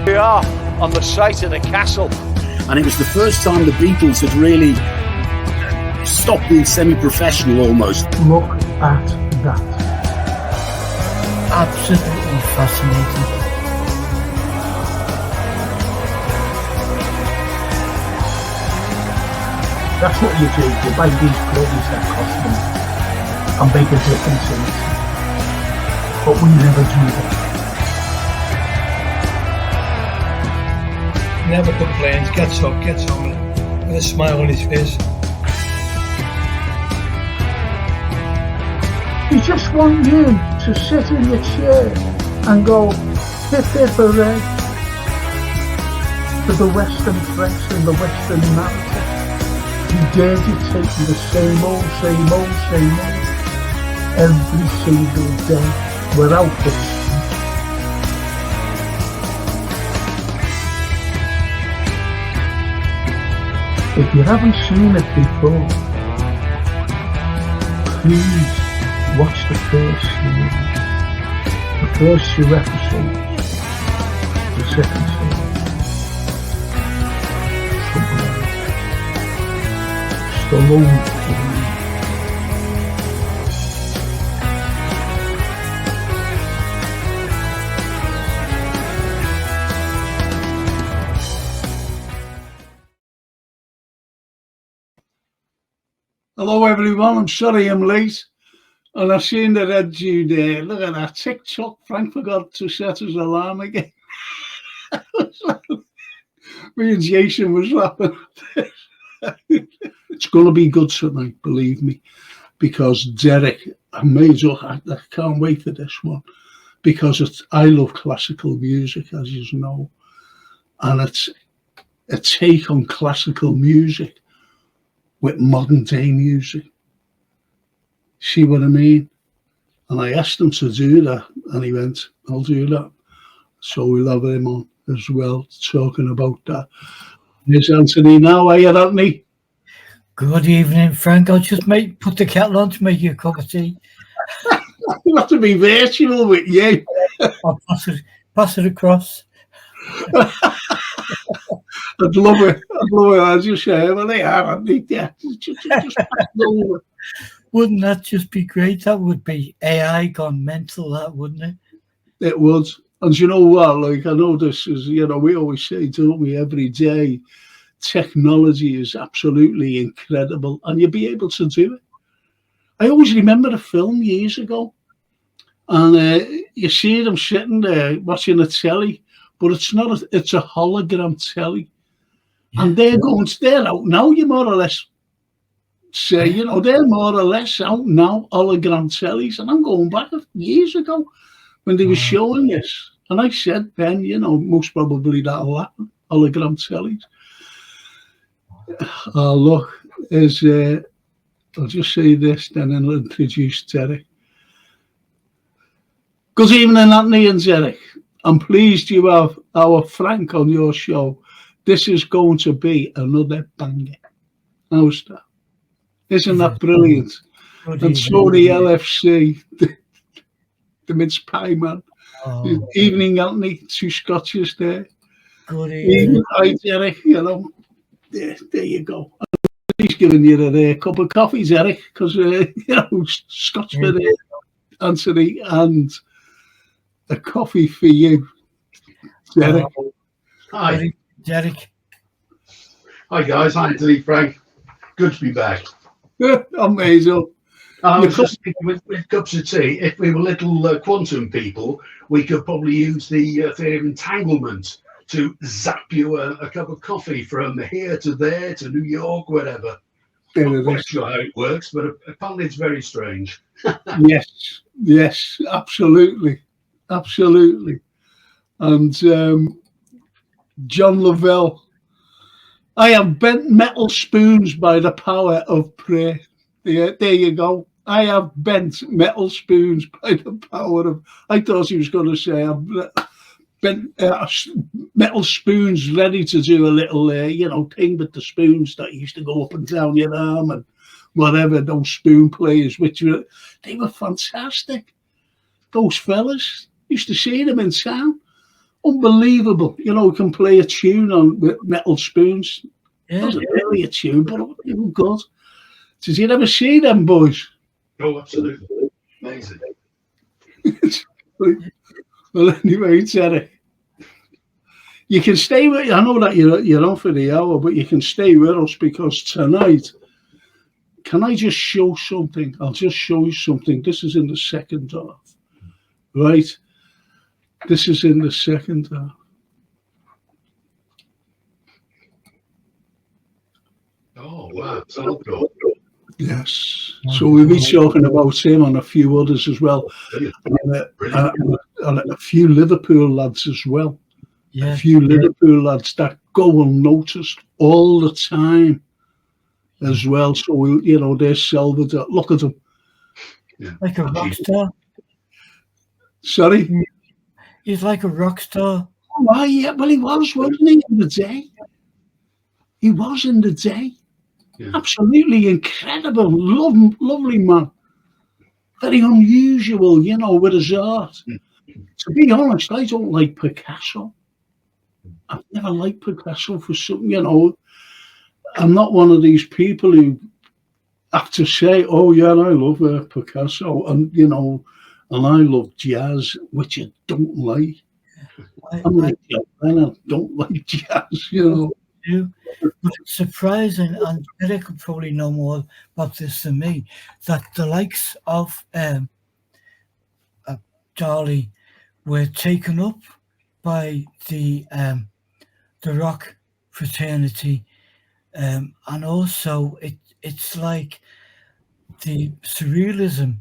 We are on the site of the castle. And it was the first time the Beatles had really stopped being semi-professional almost. Look at that. Absolutely fascinating. That's what you do. You buy these clothes that cost money and make a difference in it. But we never do that. Never complains, gets up, gets on with a smile on his face. We just want you to sit in your chair and go hip hip hooray to the Western press and the Western narrative. You dare dictate the same old every single day without this. If you haven't seen it before, please watch the first series, the first 2 episodes, the second series. Stallone. Hello everyone, I'm sorry I'm late. And I've seen the red Jude there. Look at that. Tick-tock. Frank forgot to set his alarm again. Me and Jason was laughing at this. It's going to be good tonight, believe me. Because Derek, I can't wait for this one. Because I love classical music, as you know. And it's a take on classical music with modern day music. See what I mean? And I asked him to do that, and he went, I'll do that. So we'll have him on as well, talking about that. Here's Anthony now. Are you, Anthony? Good evening, Frank. I'll just put the kettle on to make you a cup of tea. You have to be virtual with you. I'll pass it across. I'd love it. I'd just say, well, they are, Anthony. Yeah, just pass it over. Wouldn't that just be great? That would be AI gone mental, that, wouldn't it? It would. And you know what? Like, I know this is, we always say, don't we, every day, technology is absolutely incredible, and you'll be able to do it. I always remember a film years ago, and you see them sitting there watching a telly, but it's not. It's a hologram telly, and they're out now. You more or less say, they're more or less out now, hologram tellies, and I'm going back years ago when they were showing this, and I said then, most probably that'll happen, hologram tellies. Oh, look, I'll just say this, then I'll introduce Derek. Good evening, Anthony and Derek. I'm pleased you have our Frank on your show. This is going to be another banger. How's that? Isn't that brilliant? And Tony LFC, the mince pie man. Good evening, Anthony. 2 scotches there. Good evening. Hi, Derek. There you go. He's giving you a cup of coffee, Derek, because, Scotch for Anthony, and a coffee for you, Derek. Hi. Derek. Hi, guys. Hi, Anthony, Frank. Good to be back. Amazing. I was just thinking with cups of tea, if we were little quantum people, we could probably use the theory of entanglement to zap you a cup of coffee from here to there to New York, whatever. I'm not sure how it works, but apparently it's very strange. Yes, absolutely. And John Lavelle, I have bent metal spoons by the power of prayer. There you go. I have bent metal spoons by the power of... I thought he was going to say I've bent metal spoons ready to do a little, thing with the spoons that used to go up and down your arm and whatever, those spoon players, they were fantastic. Those fellas, used to see them in town. unbelievable. You know, can play a tune on with metal spoons. Yeah. It wasn't really a tune, but it was good. Did you ever see them boys? Oh, absolutely. Amazing. Well, anyway, Terry, you can stay with. I know that you're on for the hour, but you can stay with us because tonight. Can I just show something? I'll just show you something. This is in the second half, right? This is in the second half. Oh, wow. So cool. Yes. So we'll be talking about him and a few others as well. And a few Liverpool lads as well. Yeah. A few Liverpool lads that go unnoticed all the time as well. So, you know, they're Salvador. Look at them. Yeah. Like a rock star. Sorry? He's like a rock star. Oh, yeah. Well, he was, wasn't he, in the day? He was in the day. Yeah. Absolutely incredible. Lovely man. Very unusual, you know, with his art. To be honest, I don't like Picasso. I've never liked Picasso for something, you know. I'm not one of these people who have to say, oh, yeah, I love Picasso, and, you know, and I love jazz, which I don't like. I'm like, I don't like jazz, you know. But it's surprising, and Derek could probably know more about this than me, that the likes of Charlie were taken up by the rock fraternity, and also it's like the surrealism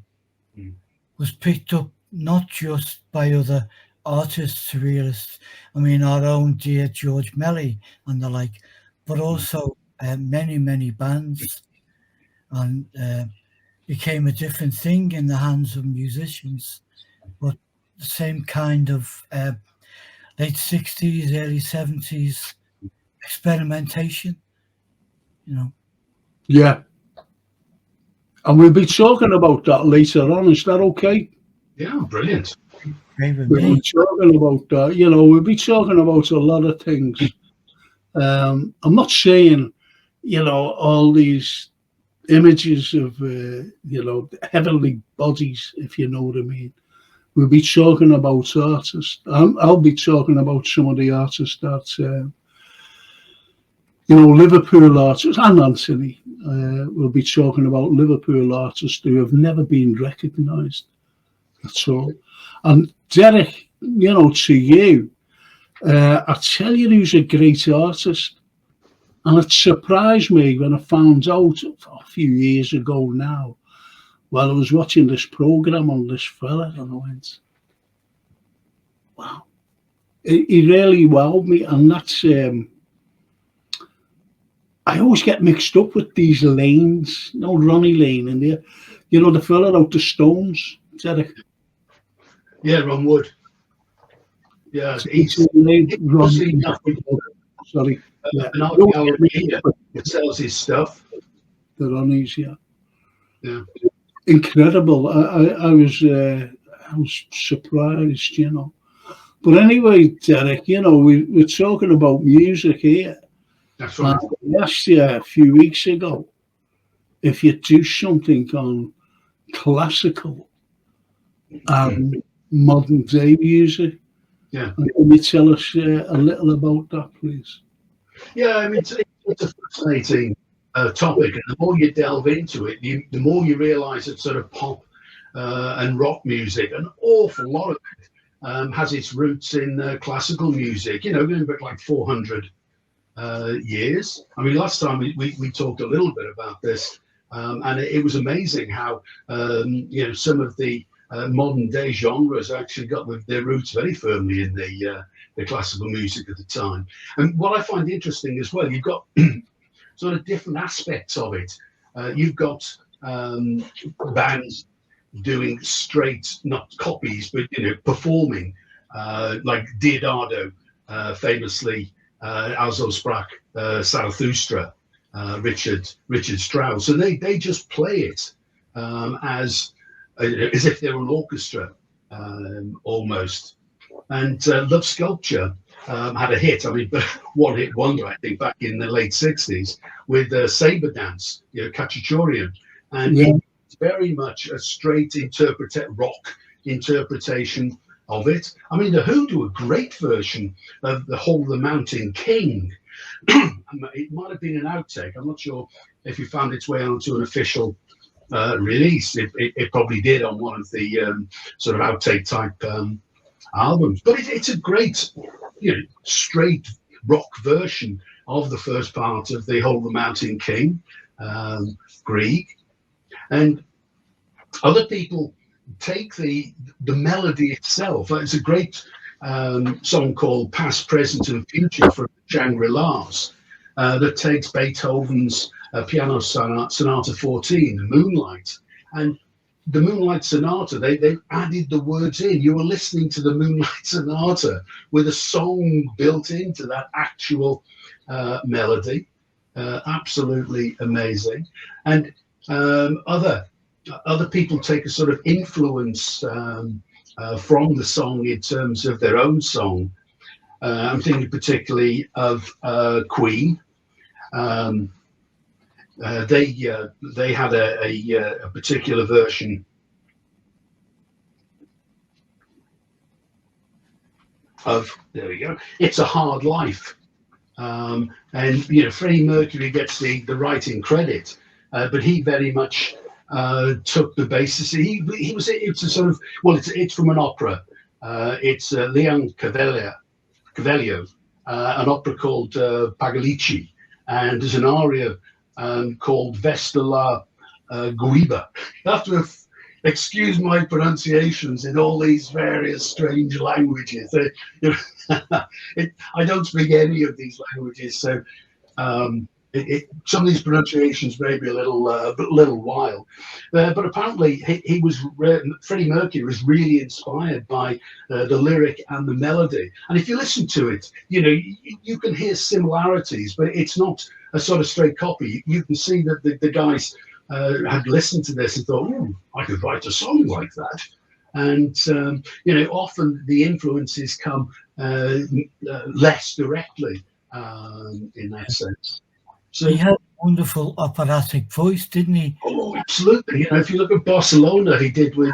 was picked up not just by other artists, surrealists. I mean, our own dear George Melly and the like, but also many bands, and became a different thing in the hands of musicians. But the same kind of late 60s, early 70s experimentation, you know. Yeah. And we'll be talking about that later on. Is that okay? Yeah, brilliant. We'll be talking about that. You know, we'll be talking about a lot of things. I'm not saying, you know, all these images of, you know, heavenly bodies, if you know what I mean. We'll be talking about artists. I'll be talking about some of the artists that, you know, Liverpool artists, and Anthony will be talking about Liverpool artists who have never been recognised at all. And Derek, you know, to you, I tell you who's a great artist. And it surprised me when I found out a few years ago now, while I was watching this programme on this fella, and I went, wow. He really wowed me. And that's, I always get mixed up with these lanes. No, Ronnie Lane in there. You know, the fella out the Stones, Derek. Yeah, Ron Wood. Yeah, he's Ronnie. Sorry. Yeah. An art gallery here that sells his stuff. The Ronnies, yeah. Yeah. Incredible. I was surprised, you know. But anyway, Derek, you know, we're talking about music here. That's right. I asked you a few weeks ago if you do something on classical and modern day music. Yeah. And can you tell us a little about that, please? Yeah, I mean, it's a fascinating topic, and the more you delve into it, the more you realise that sort of pop and rock music, an awful lot of it has its roots in classical music. You know, going back like 400 years. I mean, last time we talked a little bit about this, and it was amazing how you know, some of the modern day genres actually got their roots very firmly in the classical music at the time. And what I find interesting as well, you've got sort of different aspects of it. You've got bands doing straight, not copies, but, you know, performing, like Diodado, famously, Also sprach Zarathustra, Richard Strauss, and they just play it as if they're an orchestra, almost. And Love Sculpture had a hit. I mean, one hit wonder, I think, back in the late 60s with Saber Dance, Khachaturian. And it's very much a straight rock interpretation of it. I mean, the Who do a great version of the Hold the Mountain King. It might have been an outtake. I'm not sure if it found its way onto an official release. It probably did on one of the sort of outtake type albums. But it's a great, straight rock version of the first part of the Hold the Mountain King, Grieg. And other people take the melody itself. It's a great song called Past, Present and Future from Shangri-Las that takes Beethoven's Piano Sonata 14, Moonlight. And the Moonlight Sonata, they added the words in. You were listening to the Moonlight Sonata with a song built into that actual melody. Absolutely amazing. And other people take a sort of influence from the song in terms of their own song. I'm thinking particularly of Queen. They had a particular version of, there we go, It's a Hard Life. And Freddie Mercury gets the writing credit, but he very much took the basis. It's a sort of, it's from an opera. It's Leon Cavellio, an opera called Pagalici, and there's an aria called Vesta la Guiba. You have to excuse my pronunciations in all these various strange languages. I don't speak any of these languages, so some of these pronunciations may be a little wild. But apparently, Freddie Mercury was really inspired by the lyric and the melody. And if you listen to it, you can hear similarities, but it's not a sort of straight copy. You can see that the guys had listened to this and thought, I could write a song like that. And, often the influences come less directly in that sense. So, he had a wonderful operatic voice, didn't he? Oh, absolutely. If you look at Barcelona, he did with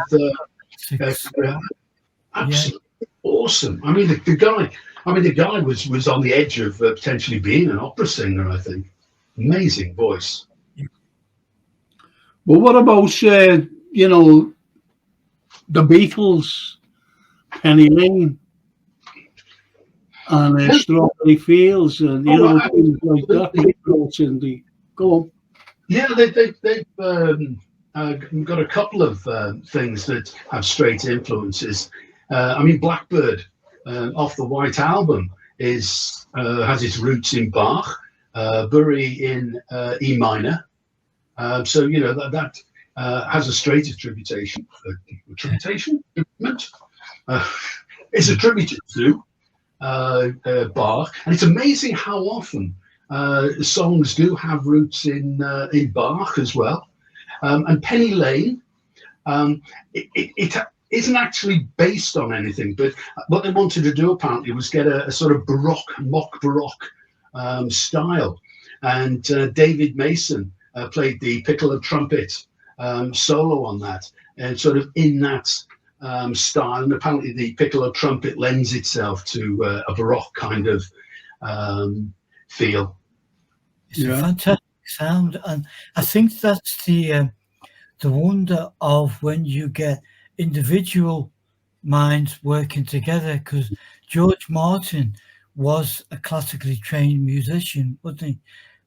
absolutely awesome. I mean, the guy was on the edge of potentially being an opera singer, I think. Amazing voice. Well, what about the Beatles, Penny Lane, and Strawberry Fields, and things like that. They brought in the go on. Yeah, they've got a couple of things that have straight influences. I mean, Blackbird off the White Album has its roots in Bach, Bury in E minor. So that has a straight attribution. It's attributed to Bach, and it's amazing how often songs do have roots in Bach as well. And Penny Lane, it isn't actually based on anything, but what they wanted to do apparently was get a sort of mock baroque style. And David Mason played the piccolo trumpet solo on that, and sort of in that style. And apparently the piccolo trumpet lends itself to a baroque kind of feel. It's a fantastic sound, and I think that's the wonder of when you get individual minds working together, because George Martin was a classically trained musician, wasn't he?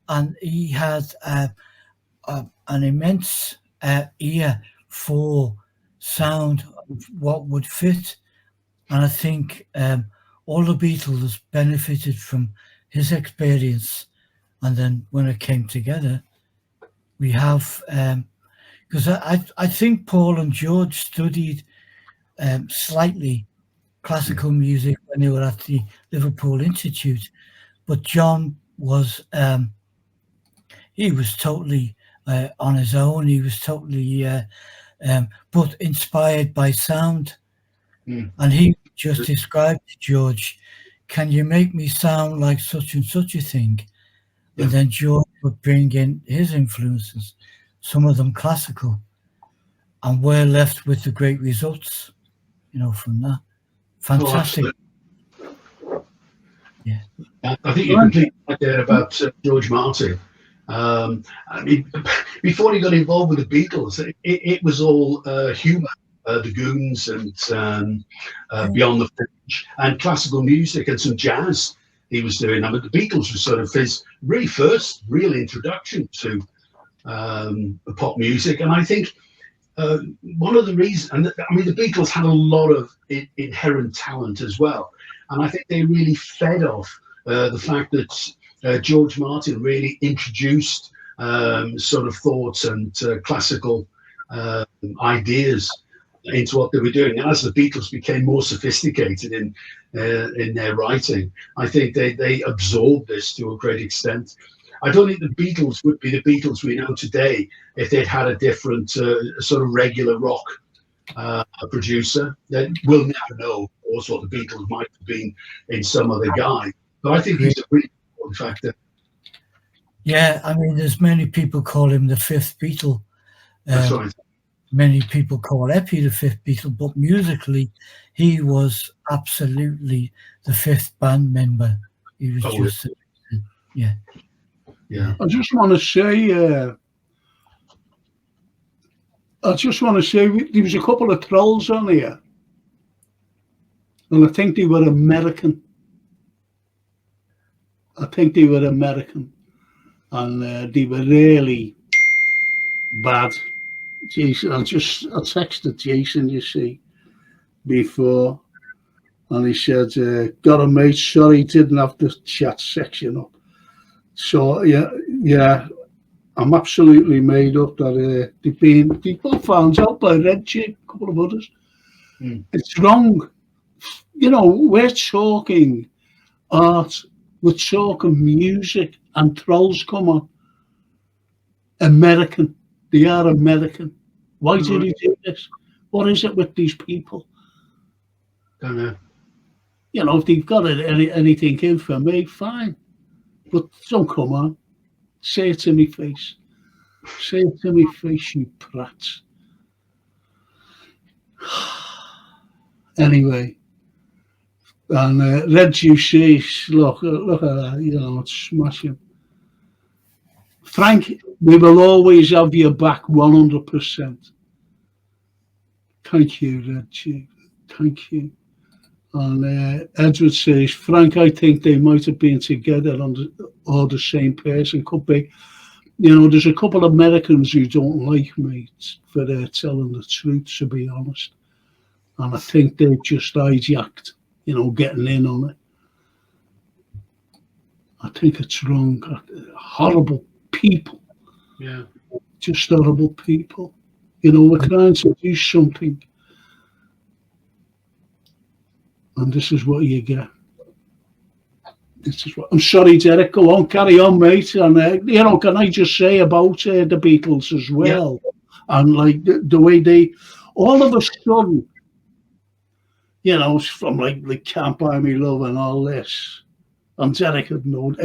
And he had an immense ear for sound, what would fit. And I think all the Beatles benefited from his experience. And then when it came together, we have, because I think Paul and George studied slightly classical music when they were at the Liverpool Institute, but John was he was totally on his own. He was totally but inspired by sound, And he just described to George, can you make me sound like such and such a thing? And then George would bring in his influences, some of them classical, and we're left with the great results, from that. Fantastic. Yeah. I think you're completely right there about George Martin. I mean, before he got involved with the Beatles, it was all humour, the Goons and Beyond the Fringe, and classical music and some jazz he was doing. I mean, the Beatles were sort of his really first real introduction to pop music, and I think one of the reasons, the Beatles had a lot of inherent talent as well, and I think they really fed off the fact that George Martin really introduced sort of thoughts and classical ideas into what they were doing. And as the Beatles became more sophisticated in their writing, I think they absorbed this to a great extent. I don't think the Beatles would be the Beatles we know today if they'd had a different sort of regular rock producer. That we'll never know, of course, what the Beatles might have been in some other guy. But I think he's a really important factor. Yeah, I mean, there's many people call him the fifth Beatle. That's right. Many people call Epi the fifth Beatle, but musically, he was absolutely the fifth band member. He was yeah. I just want to say, there was a couple of trolls on here, and I think they were American. And they were really bad. Jason, I texted Jason, you see, before, and he said, got a mate, sorry, didn't have the chat section up. So, yeah, I'm absolutely made up that they got found out by Ritchie, a couple of others. It's wrong. We're talking art, we're talking music, and trolls come on. American. They are American. Why did he do this? What is it with these people? Don't know. If they've got anything in for me, fine. But don't come on. Say it to me face. Say it to me face, you prats. Anyway. And Red Juicy, look at that, it's smashing. Frank, we will always have your back 100%. Thank you, Reggie. Thank you. And Edward says, Frank, I think they might have been together or the same person. Could be. There's a couple of Americans who don't like me for telling the truth, to be honest. And I think they've just hijacked, getting in on it. I think it's wrong. Horrible people. Yeah. Just horrible people. We're trying to do something. And this is what you get. I'm sorry, Derek. Go on, carry on, mate. And can I just say about the Beatles as well? Yeah. And like the way they, all of a sudden, from like Can't Buy Me Love and all this. And Derek had known,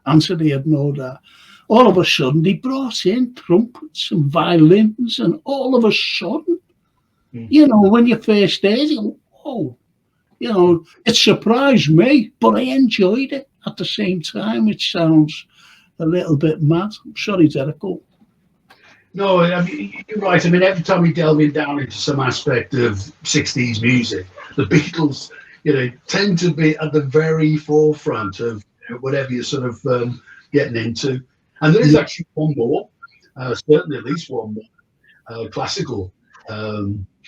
Anthony had known that. All of a sudden, they brought in trumpets and violins, and all of a sudden, when you first heard it, whoa, it surprised me, but I enjoyed it at the same time. It sounds a little bit mad. I'm sorry, Derek. Go. No, I mean, you're right. I mean, every time we delve down into some aspect of 60s music, the Beatles, tend to be at the very forefront of whatever you're sort of getting into. And there is actually one more, certainly at least one more, classical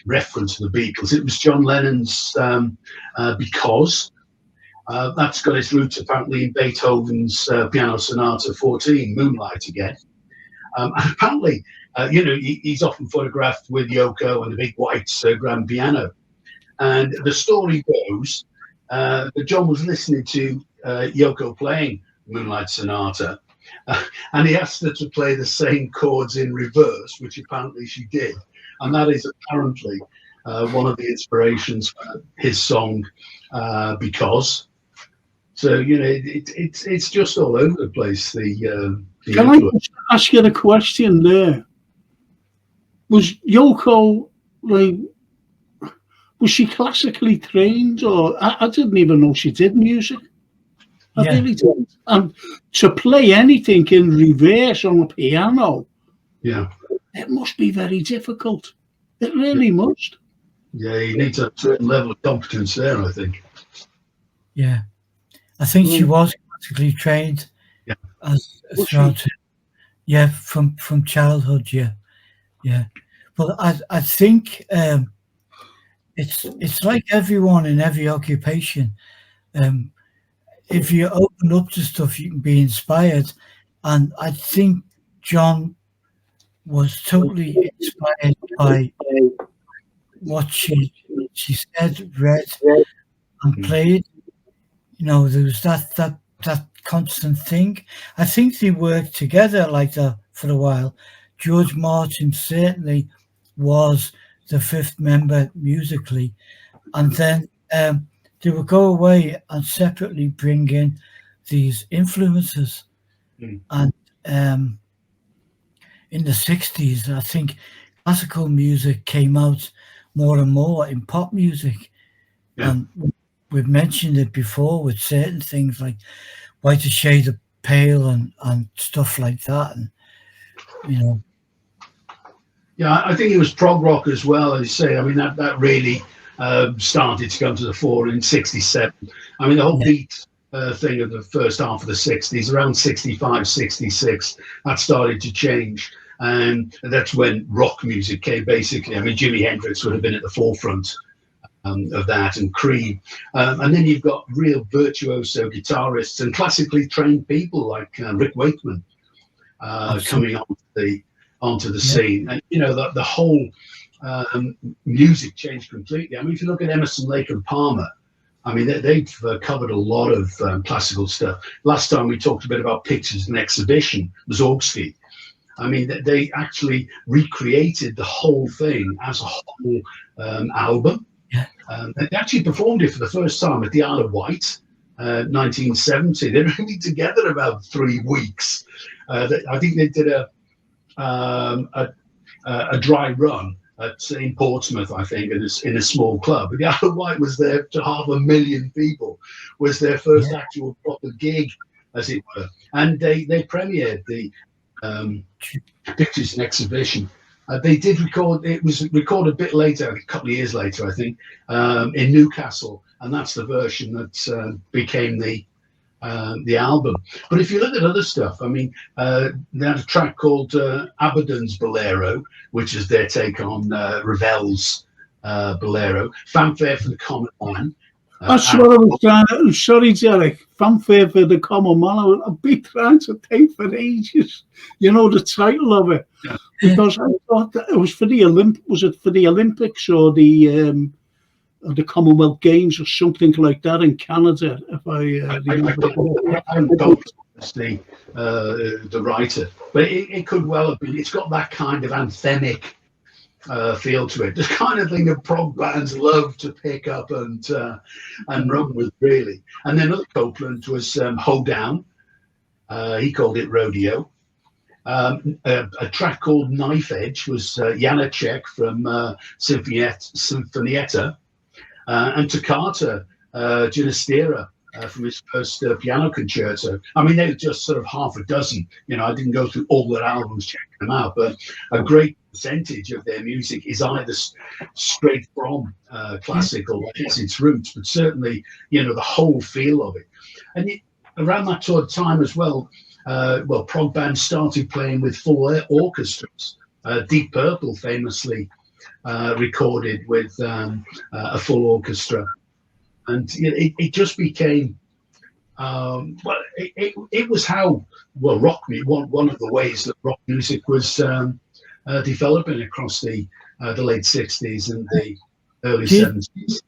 reference to the Beatles. It was John Lennon's Because. That's got its roots apparently in Beethoven's Piano Sonata 14, Moonlight again. And apparently, he's often photographed with Yoko and the big white grand piano. And the story goes that John was listening to Yoko playing Moonlight Sonata, and he asked her to play the same chords in reverse, which apparently she did. And that is apparently one of the inspirations for his song, Because. So, you know, it's just all over the place, the Can I just ask you a question there? Was Yoko, like, was she classically trained, or I didn't even know she did music. I really didn't. And to play anything in reverse on a piano, it must be very difficult. It really must. Yeah, you need a certain level of competence there, I think. Yeah, I think she was classically trained. As throughout, from childhood. Yeah. But I think it's like everyone in every occupation. If you open up to stuff, you can be inspired. And I think John was totally inspired by what she said, read, and played. You know, there was that constant thing. I think they worked together like that for a while. George Martin certainly was the fifth member musically, and then they would go away and separately bring in these influences. And in the 60s, I think classical music came out more and more in pop music. And we've mentioned it before with certain things like Whiter Shade of Pale and stuff like that. And, you know. Yeah, I think it was prog rock as well, as you say. I mean, that really started to come to the fore in 67. I mean, the whole beat thing of the first half of the 60s, around 65, 66, that started to change. And that's when rock music came, basically. I mean, Jimi Hendrix would have been at the forefront of that, and Creed. And then you've got real virtuoso guitarists and classically trained people like Rick Wakeman coming onto the scene. And, you know, the whole music changed completely. I mean, if you look at Emerson, Lake and Palmer, I mean, they've covered a lot of classical stuff. Last time we talked a bit about Pictures and Exhibition, Mussorgsky. I mean, they actually recreated the whole thing as a whole album. They actually performed it for the first time at the Isle of Wight, 1970. They were only together about 3 weeks. I think they did a dry run in Portsmouth, I think, in a small club. But the Isle of Wight was there to 500,000 people. Was their first actual proper gig, as it were, and they premiered the Pictures and Exhibition. They did record. It was recorded a bit later, a couple of years later, I think, in Newcastle, and that's the version that became the album. But if you look at other stuff, I mean, they had a track called Abaddon's Bolero, which is their take on Ravel's Bolero. Fanfare for the Common Man. That's what I was trying to... Sorry, Derek. Fanfare for the Common Man. I've been trying to take for ages. You know, the title of it. Because I thought that it was for the Was it for the Olympics or the Commonwealth Games or something like that in Canada? If I don't know the writer, but it could well have been. It's got that kind of anthemic feel to it, the kind of thing that prog bands love to pick up and run with, really. And then other Copeland was Hold Down. He called it Rodeo. A track called Knife Edge was Janacek from Sinfonietta. And Toccata, Ginastera, from his first piano concerto. I mean, they were just sort of half a dozen. You know, I didn't go through all their albums, checking them out, but a great percentage of their music is either straight from classical, like it's its roots, but certainly, you know, the whole feel of it. And around that sort of time as well, prog bands started playing with full orchestras. Deep Purple famously recorded with a full orchestra, and it just became it was how rock music, one of the ways that rock music was developing across the late 60s and the early 70s.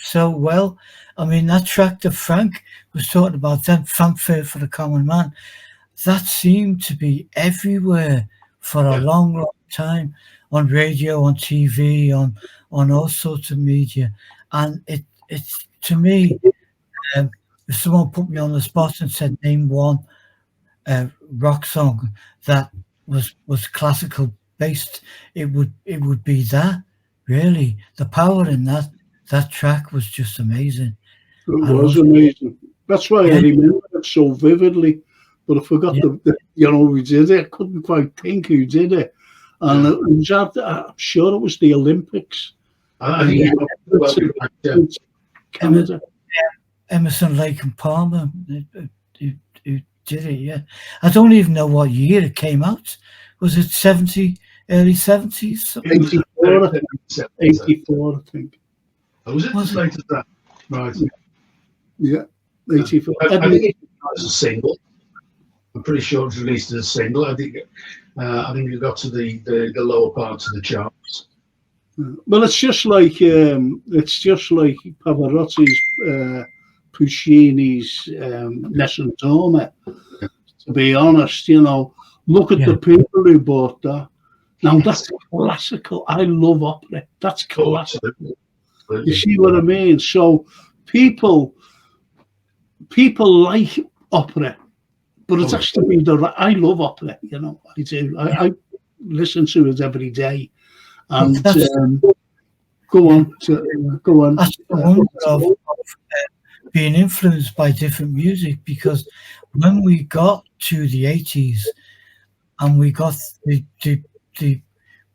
So well, I mean, that track that Frank was talking about, then Fanfare for the Common Man, that seemed to be everywhere for a long time. on radio, on TV, on all sorts of media. And it's to me, if someone put me on the spot and said name one rock song that was classical based, it would be that. Really, the power in that track was just amazing. It was amazing. That's why I remember it so vividly. But I forgot who did it. I couldn't quite think who did it. And it was I'm sure it was the Olympics. I think Canada. Emerson Lake and Palmer who did it, yeah. I don't even know what year it came out. Was it 70, early 70s? 84, I think. 84, I think. Oh, was it as late as that? Right. Yeah, 84. I think it was a single. I'm pretty sure it was released as a single. I think it got to the lower parts of the charts. Well, it's just like Pavarotti's, Puccini's Nessun. To be honest, look at the people who bought that. Now that's classical. I love opera. That's classical. You see what I mean? So people like opera, but it has to be I love opera. I do. I listen to it every day. And go on. That's the wonder of being influenced by different music, because when we got to the 80s and we got the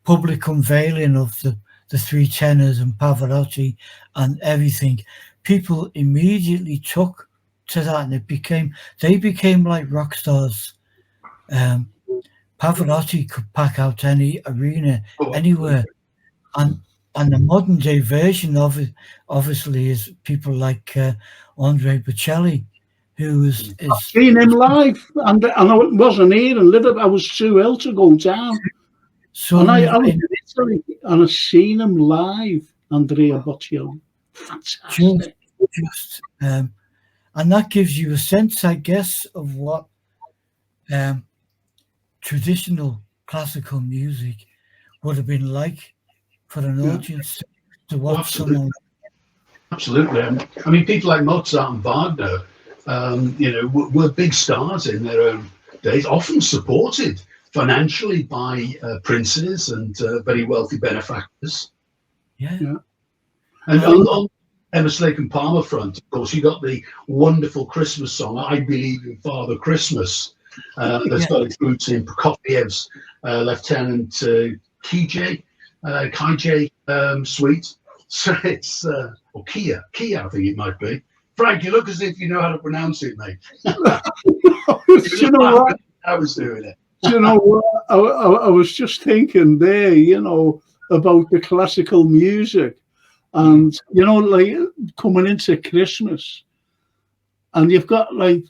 public unveiling of the three tenors and Pavarotti and everything, people immediately took to that, and they became like rock stars. Pavarotti could pack out any arena anywhere, and the modern day version of it obviously is people like Andre Bocelli, who is I've seen him live, and I wasn't here in Liverpool. I was too ill to go down. So and I was in Italy, and I've seen him live, Andrea Bocelli. Fantastic. And that gives you a sense, I guess, of what traditional classical music would have been like for an audience to watch someone. Absolutely. I mean, people like Mozart and Wagner, were big stars in their own days, often supported financially by princes and very wealthy benefactors. Yeah. And on Emerson Lake and Palmer front, of course, you got the wonderful Christmas song, I Believe in Father Christmas, that's got its roots in Prokofiev's Lieutenant Kijay suite. So it's, or Kia, I think it might be. Frank, you look as if you know how to pronounce it, mate. You know what? I was doing it. You know what? I was just thinking there, about the classical music. And, like coming into Christmas, and you've got like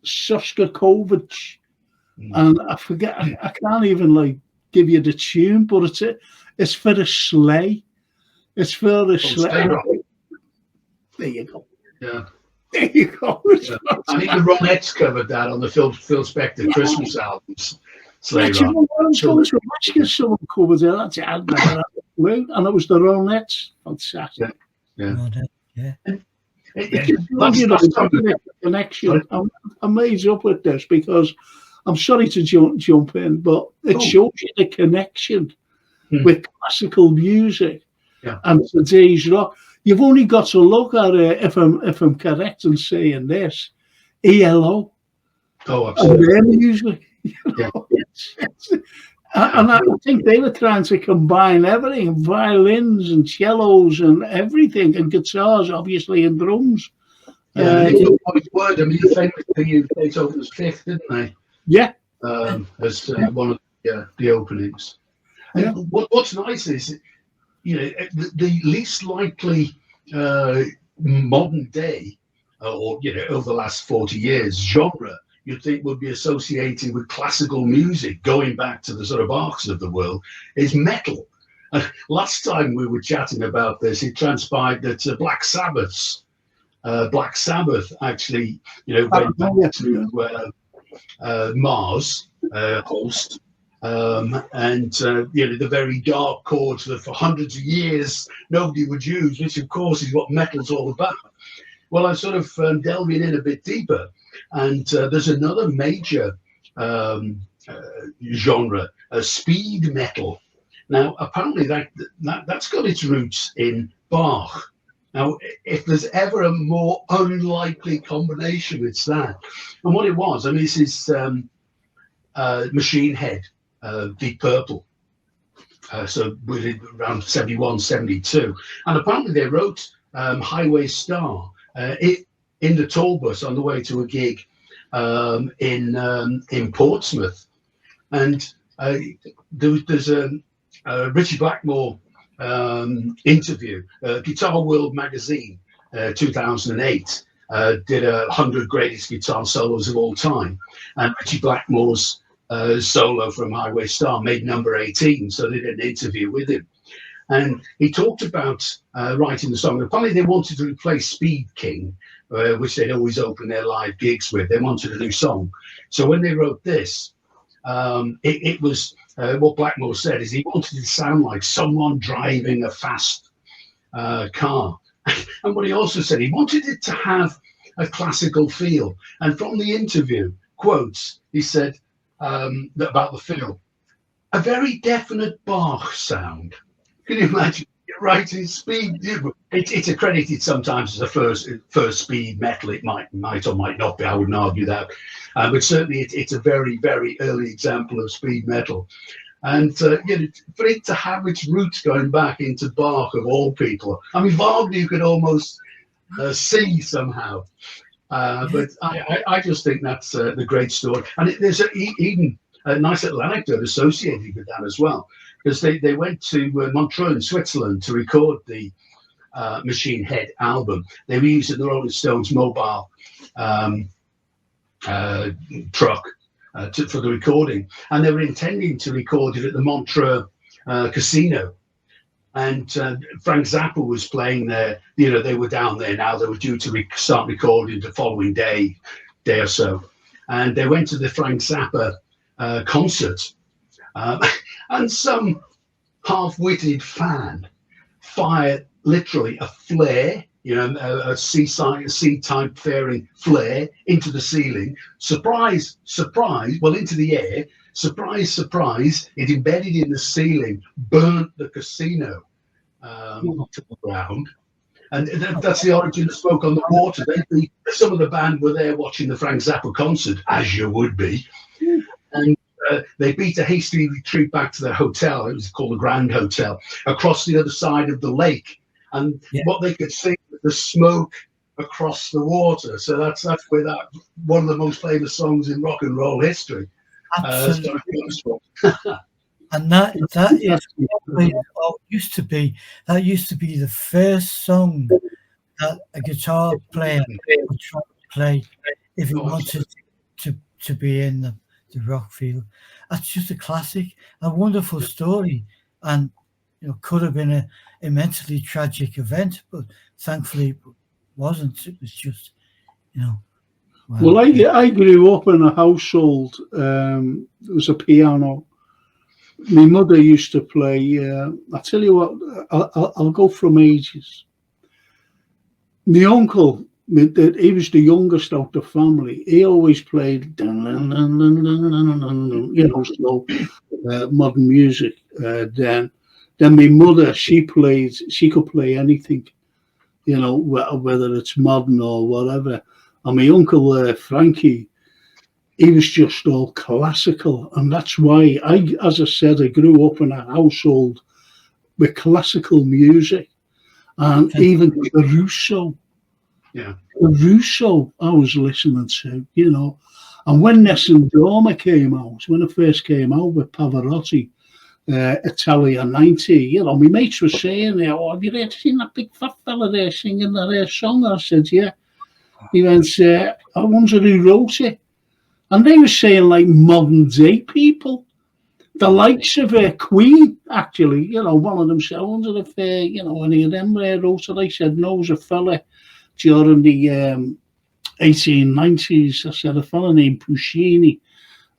Shostakovich, and I forget, I can't even like give you the tune, but it's for the sleigh. It's for the sleigh. There you go. Yeah. There you go. Yeah. I think the Ronettes covered that on the Phil Spector Christmas albums. Sleigh Ride. I was going to ask you someone covered it. That's it. And it was the Ronettes. Fantastic. Yeah. Connection. I'm made up with this because I'm sorry to jump in, but it shows you the connection with classical music and today's rock. You've only got to look at it, if I'm correct in saying this, ELO. Oh, absolutely. And their music. And I think they were trying to combine everything, violins and cellos and everything, and guitars, obviously, and drums. They famously used Beethoven's Fifth, didn't they? Yeah. As one of the openings. Yeah. What's nice is, the least likely modern day, or over the last 40 years, genre you'd think would be associated with classical music, going back to the sort of Bachs of the world, is metal. Last time we were chatting about this, it transpired that Black Sabbath actually, went back to Mars, Holst, and the very dark chords that for hundreds of years nobody would use, which of course is what metal's all about. Well, I'm sort of delving in a bit deeper, and there's another major genre, speed metal. Now, apparently that's got its roots in Bach. Now, if there's ever a more unlikely combination, it's that. And what it was, I mean, this is Machine Head, Deep Purple. So we did around 71, 72. And apparently they wrote Highway Star in the tour bus on the way to a gig in Portsmouth. And there's a Ritchie Blackmore interview, Guitar World magazine, 2008, did 100 greatest guitar solos of all time, and Ritchie Blackmore's solo from Highway Star made number 18, so they did an interview with him, and he talked about writing the song. Apparently they wanted to replace Speed King, which they'd always open their live gigs with. They wanted a new song, so when they wrote this, it was what Blackmore said is he wanted it to sound like someone driving a fast car. And what he also said, he wanted it to have a classical feel. And from the interview, quotes, he said about the fiddle, a very definite Bach sound. Can you imagine? Writing speed, it's accredited sometimes as a first speed metal. It might or might not be. I wouldn't argue that, but certainly it's a very, very early example of speed metal. And for it to have its roots going back into Bach of all people, I mean Wagner you could almost see somehow, but I just think that's the great story. And there's even a nice little anecdote associated with that as well, because they went to Montreux in Switzerland to record the Machine Head album. They were using the Rolling Stones mobile truck for the recording, and they were intending to record it at the Montreux casino. And Frank Zappa was playing there. They were down there now. They were due to start recording the following day or so, and they went to the Frank Zappa concert. And some half-witted fan fired literally a flare, a C-type fairing flare into the ceiling. Surprise, surprise, well, into the air. Surprise, surprise, it embedded in the ceiling, burnt the casino to the ground. And that's the origin of Smoke on the Water. Some of the band were there watching the Frank Zappa concert, as you would be. And they beat a hasty retreat back to their hotel. It was called the Grand Hotel, across the other side of the lake. And what they could see was the smoke across the water. So that's where that one of the most famous songs in rock and roll history. Absolutely. And that used to be the first song that a guitar player would try to play if he wanted to be in the rock field. That's just a classic, a wonderful story, and could have been a immensely tragic event, but thankfully it wasn't. It was just Well, I grew up in a household. There was a piano. My mother used to play. I tell you what, I'll go from ages. My uncle, he was the youngest out of the family. He always played, modern music. Then my mother, she could play anything, whether it's modern or whatever. And my uncle Frankie, he was just all classical, and that's why as I said, I grew up in a household with classical music, and even Caruso. Yeah, Caruso I was listening to, And when Nessun Dorma came out, when it first came out with Pavarotti, Italia 90, my mates were saying, have you seen that big fat fella there singing that song? I said, yeah. He went, I wonder who wrote it. And they were saying like modern day people, the likes of Queen, actually, one of them said, I wonder if, any of them wrote it. I said, no, it was a fella during the 1890s. I said, a fella named Puccini.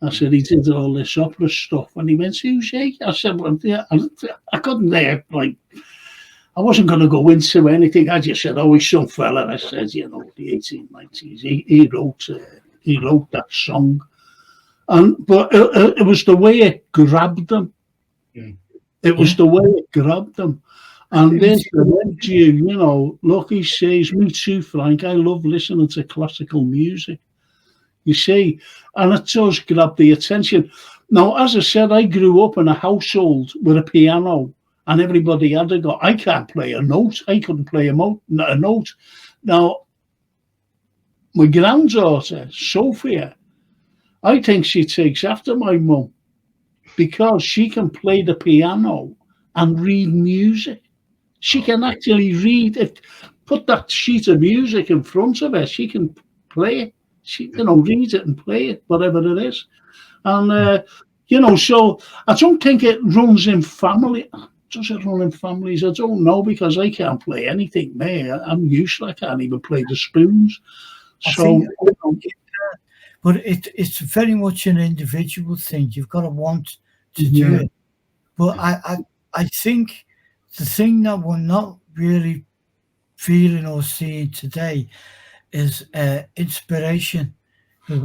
I said, he did all this opera stuff. And he went, who's he? I said, well, yeah, I couldn't like, I wasn't going to go into anything. I just said, oh, he's some fella. I said, you know, the 1890s. He wrote that song. But it was the way it grabbed them. It was the way it grabbed them. And then you know, look, he says, me too, Frank. I love listening to classical music. You see, and it does grab the attention. Now, as I said, I grew up in a household with a piano, and everybody had to go. I can't play a note. I couldn't play a note. Now, my granddaughter, Sophia, I think she takes after my mum because she can play the piano and read music. She can actually read it. Put that sheet of music in front of her. She can play it. She, you know, read it and play it, whatever it is. And, you know, so I don't think it runs in family. Does it run in families? I don't know, because I can't play anything there. I'm useless. I can't even play the spoons. But it's very much an individual thing. You've got to want to do it. But I think the thing that we're not really feeling or seeing today is inspiration. Because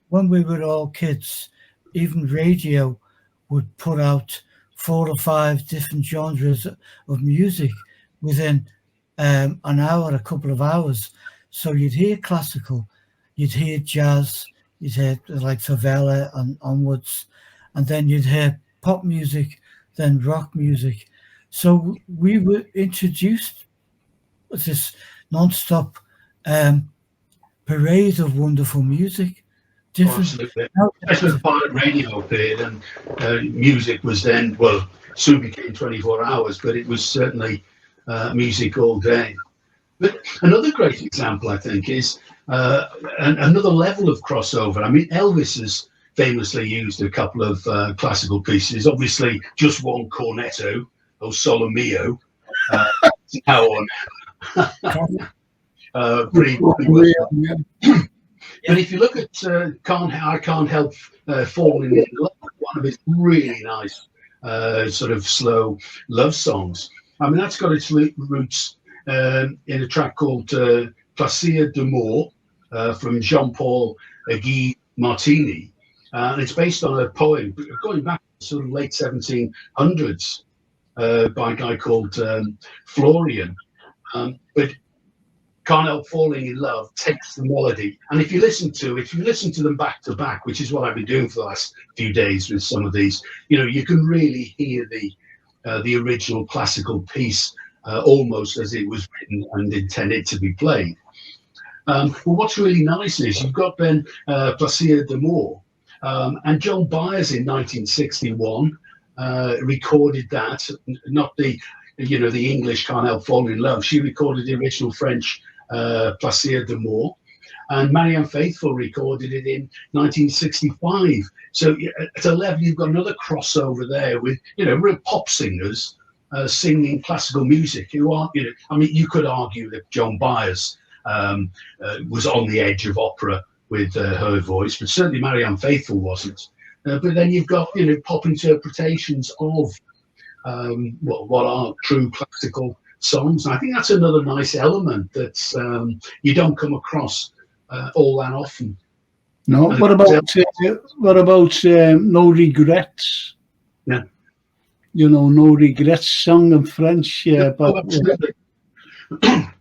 when we were all kids, even radio would put out 4 or 5 different genres of music within an hour, a couple of hours. So you'd hear classical, you'd hear jazz, you'd hear like Favela and onwards, and then you'd hear pop music, then rock music. So we were introduced with this non-stop parade of wonderful music. Absolutely. Especially the pirate radio appeared, and music was then, well, soon became 24 hours, but it was certainly music all day. But another great example, I think, is another level of crossover. I mean, Elvis has famously used a couple of classical pieces, obviously just one cornetto, O Solo Mio, now on. Pretty well. And if you look at I Can't Help Falling in Love, one of his really nice sort of slow love songs. I mean, that's got its roots in a track called Plaisir d'amour from Jean-Paul Guy Martini. And it's based on a poem going back to sort of late 1700s by a guy called Florian. But Can't Help Falling in Love takes the melody, and if you listen to them back to back, which is what I've been doing for the last few days with some of these, you know, you can really hear the original classical piece almost as it was written and intended to be played. But what's really nice is you've got then Plaisir d'amour, and Joan Baez in 1961 recorded that, not the English Can't Help Falling in Love. She recorded the original French Plaisir d'amour, and Marianne Faithfull recorded it in 1965. So at a level, you've got another crossover there with, you know, real pop singers singing classical music who aren't, you know, I mean, you could argue that Joan Baez was on the edge of opera with her voice, but certainly Marianne Faithfull wasn't. But then you've got, you know, pop interpretations of what are true classical songs. And I think that's another nice element that you don't come across all that often. No, what about No Regrets? Yeah, you know, No Regrets song in French. But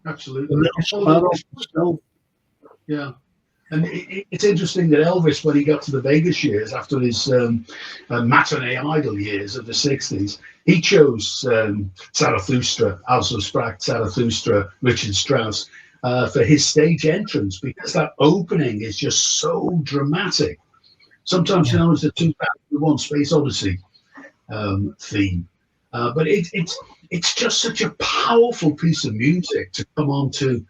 absolutely, absolutely. Yeah. And it's interesting that Elvis, when he got to the Vegas years after his matinee idol years of the 60s, he chose Zarathustra, also sprach Zarathustra, Richard Strauss, for his stage entrance, because that opening is just so dramatic. Sometimes known as the 2001 Space Odyssey theme. But it's just such a powerful piece of music to come onto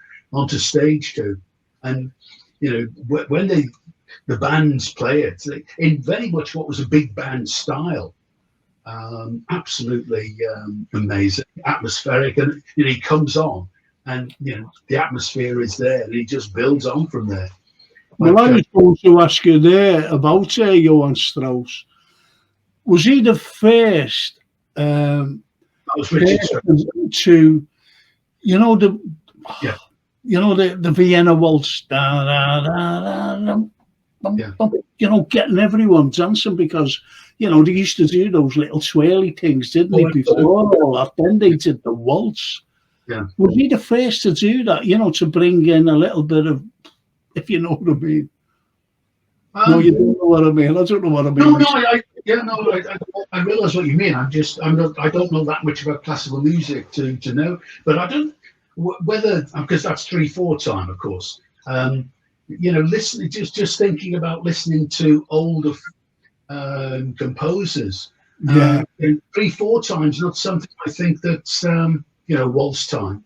stage to. And you know, when the bands play it in very much what was a big band style, absolutely amazing, atmospheric, and you know, he comes on, and you know, the atmosphere is there, and he just builds on from there. Well, I was going to ask you there about Johann Strauss. Was he the first That was Richard Strauss. to, you know, the Yeah. you know, the Vienna waltz, da, da, da, da, dum, bum, Yeah. bum, you know, getting everyone dancing, because, you know, they used to do those little swirly things, didn't they, before all that? Then they did the waltz. Yeah. Was he the first to do that, you know, to bring in a little bit of, if you know what I mean? No, you don't know what I mean. I don't know what I mean. I realise what you mean. I don't know that much about classical music to know, but I don't whether, because that's 3/4 time, of course. You know, listening, just thinking about listening to older composers. Yeah. 3/4 time is not something I think that's you know, waltz time.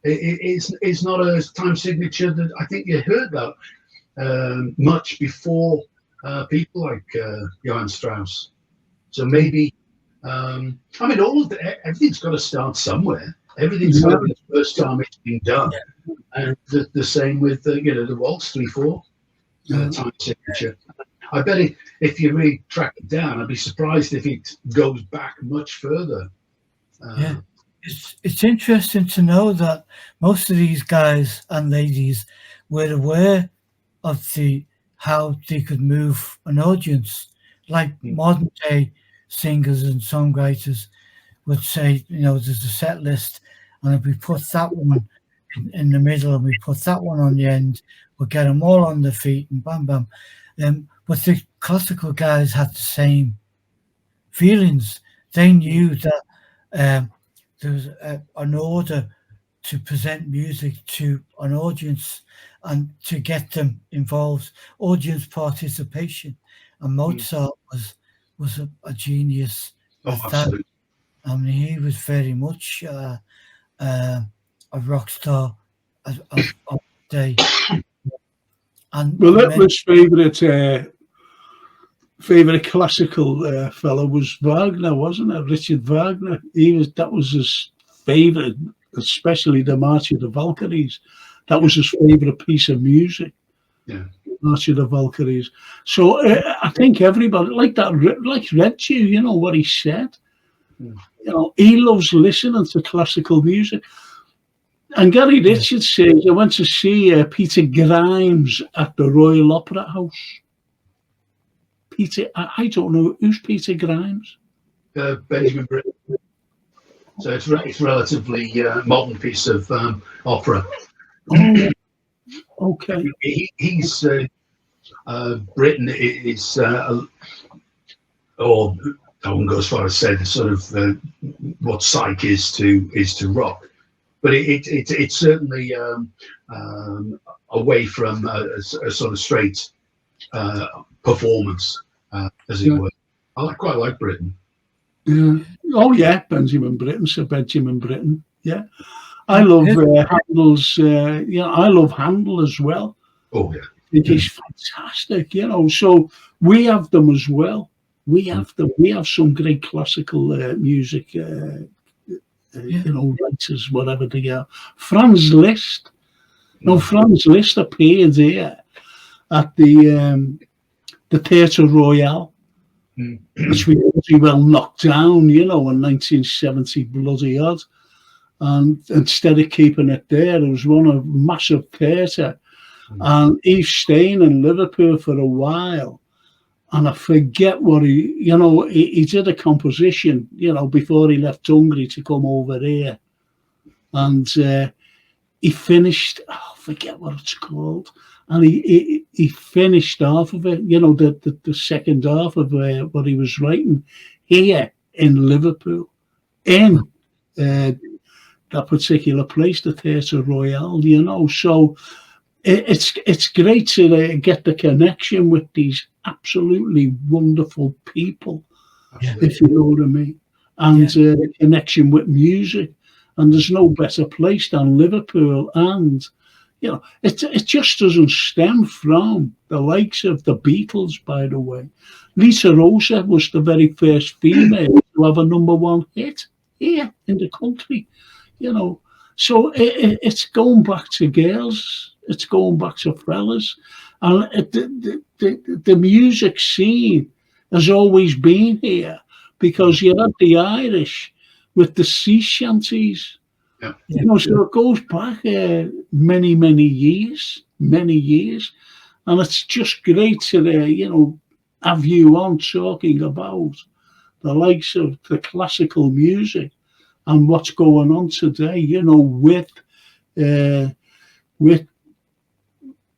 It's not a time signature that I think you heard that much before people like Johann Strauss. So maybe, I mean, everything's got to start somewhere. Everything's got to be the first time it's been done. And the same with, you know, the waltz 3/4 time signature. I bet if you really track it down, I'd be surprised if it goes back much further. Yeah. It's interesting to know that most of these guys and ladies were aware of how they could move an audience, like modern day singers and songwriters would say, you know, there's a set list, and if we put that one in the middle and we put that one on the end, we'll get them all on their feet and bam, bam. But the classical guys had the same feelings. They knew that there was an order to present music to an audience and to get them involved, audience participation. And Mozart was a genius with that. I mean, he was very much a rock star of the day. And well, Hitler's favourite classical fellow was Wagner, wasn't it? Richard Wagner. That was his favourite, especially the March of the Valkyries. That was his favourite piece of music. Yeah, March of the Valkyries. So I think everybody like that, like Ritchie, you know what he said. You know, he loves listening to classical music. And Gary Richards says, I went to see Peter Grimes at the Royal Opera House. Peter, I don't know, who's Peter Grimes? Benjamin Britten. So it's relatively modern piece of opera. Oh, okay. He's Britain is, or I wouldn't go as far as say the sort of what psych is to rock, but it's certainly away from a sort of straight performance, as it were. I quite like Britain. Yeah. Oh yeah, Benjamin Britten, Sir Benjamin Britten. Yeah, I love Handel's. You know, I love Handel as well. Oh yeah, he's fantastic. You know, so we have them as well. We have them. We have some great classical music. You know, writers, whatever they are. Franz Liszt. No, Franz Liszt appeared here at the Theatre Royal. Which we pretty well knocked down, you know, in 1970 bloody odd. And instead of keeping it there was one of massive theatre. And Yves Stein in Liverpool for a while. And I forget what he did a composition, you know, before he left Hungary to come over here. And he finished, I forget what it's called. And he finished half of it, you know, the second half of what he was writing here in Liverpool, in that particular place, the Theatre Royal, you know. So it's great to get the connection with these absolutely wonderful people, if you know what I mean, and the connection with music. And there's no better place than Liverpool. And you know, it just doesn't stem from the likes of the Beatles, by the way. Lisa Rosa was the very first female to have a #1 hit here in the country, you know. So it's going back to girls, It's going back to fellas. And the music scene has always been here because you had the Irish with the sea shanties. Yeah. So it goes back many, many years. And it's just great to, have you on talking about the likes of the classical music and what's going on today, with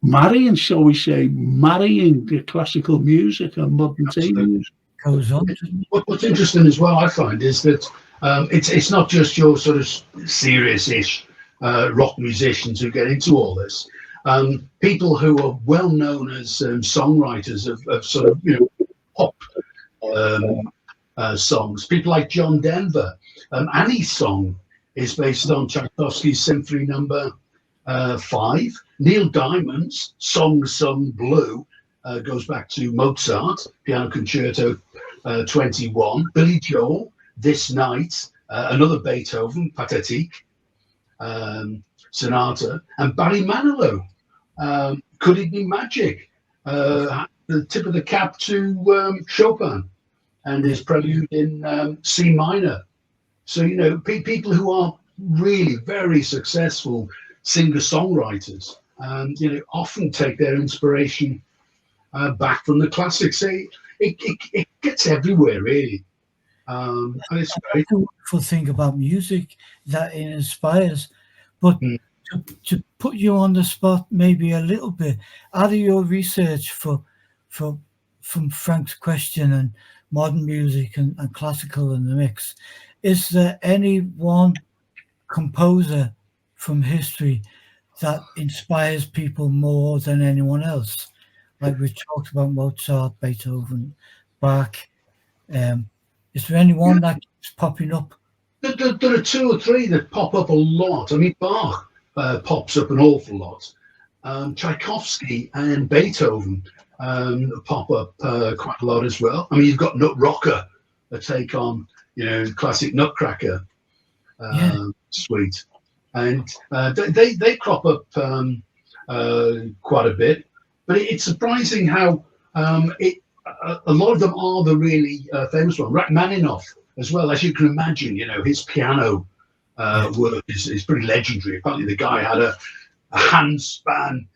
marrying, shall we say, marrying the classical music and modern day music. Goes on. What's interesting as well, I find, is that it's not just your sort of serious-ish rock musicians who get into all this. People who are well known as songwriters of sort of pop songs. People like John Denver. Annie's song is based on Tchaikovsky's Symphony Number 5. Neil Diamond's Song Sung Blue goes back to Mozart, Piano Concerto 21. Billy Joel, This Night, another Beethoven, Pathétique, Sonata. And Barry Manilow, Could It Be Magic? The tip of the cap to Chopin and his prelude in C minor. So, people who are really very successful singer-songwriters, often take their inspiration back from the classics. It gets everywhere, really. And it's great. The wonderful thing about music that it inspires. But to put you on the spot maybe a little bit, out of your research from Frank's question and modern music and classical in the mix, is there any one composer from history that inspires people more than anyone else? Like we talked about Mozart, Beethoven, Bach. Is there anyone that keeps popping up? There are two or three that pop up a lot. I mean, Bach pops up an awful lot. Tchaikovsky and Beethoven pop up quite a lot as well. I mean, you've got Nut Rocker, a take on classic Nutcracker suite, and they crop up quite a bit. But it's surprising how a lot of them are the really famous one. Rachmaninoff as well, as you can imagine. His piano work is pretty legendary. Apparently, the guy had a handspan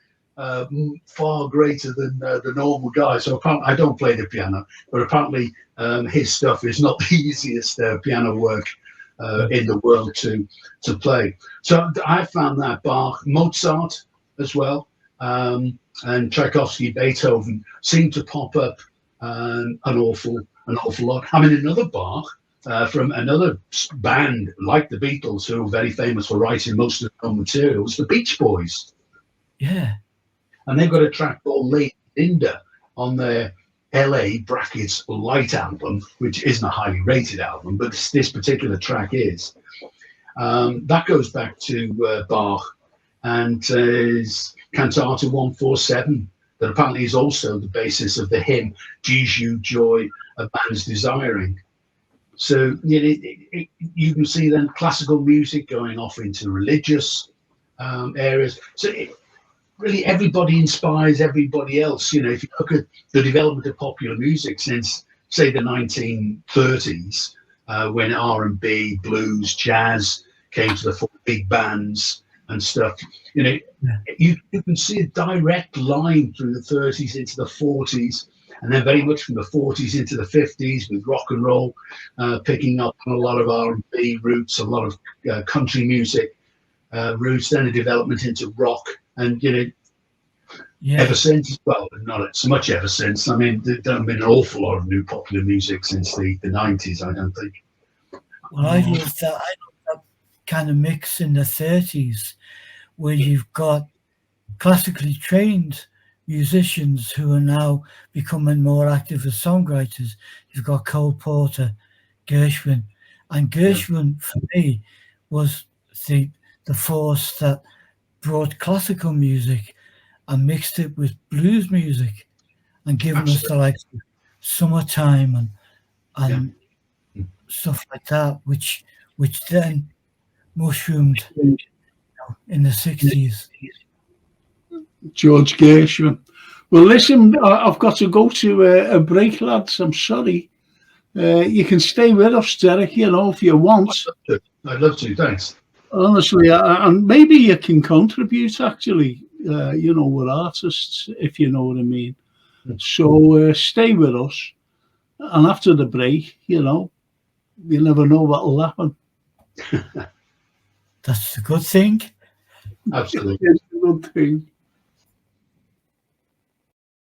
far greater than the normal guy. So apparently, I don't play the piano, but apparently his stuff is not the easiest piano work in the world to play. So I found that Bach, Mozart as well, and Tchaikovsky, Beethoven seem to pop up an awful lot. I mean, another Bach from another band like the Beatles, who are very famous for writing most of their own materials, the Beach Boys. Yeah. And they've got a track called Lady Linda on their LA brackets light album, which isn't a highly rated album, but this particular track is. That goes back to Bach and is Cantata 147, that apparently is also the basis of the hymn Jesu Joy of Man's Desiring. So you can see then classical music going off into religious areas. So really everybody inspires everybody else. If you look at the development of popular music since, say, the 1930s, when R&B, blues, jazz came to the fore, big bands and stuff, you can see a direct line through the 30s into the 40s, and then very much from the 40s into the 50s with rock and roll picking up on a lot of R&B roots, a lot of country music roots, then a development into rock. And ever since, well, not so much ever since. I mean, there's been an awful lot of new popular music since the 90s, I don't think. Well, I love that kind of mix in the 30s, where you've got classically trained musicians who are now becoming more active as songwriters. You've got Cole Porter, Gershwin, and Gershwin for me was the force that brought classical music and mixed it with blues music and given us the likes of Summertime and stuff like that, which then mushroomed in the 60s. George Gershwin. Well, listen, I've got to go to a break, lads. I'm sorry. You can stay with us, Derek, if you want. I'd love to, thanks. Honestly, and maybe you can contribute, actually, with artists, if you know what I mean. So stay with us. And after the break, you never know what will happen. That's a good thing. Absolutely. It's a good thing.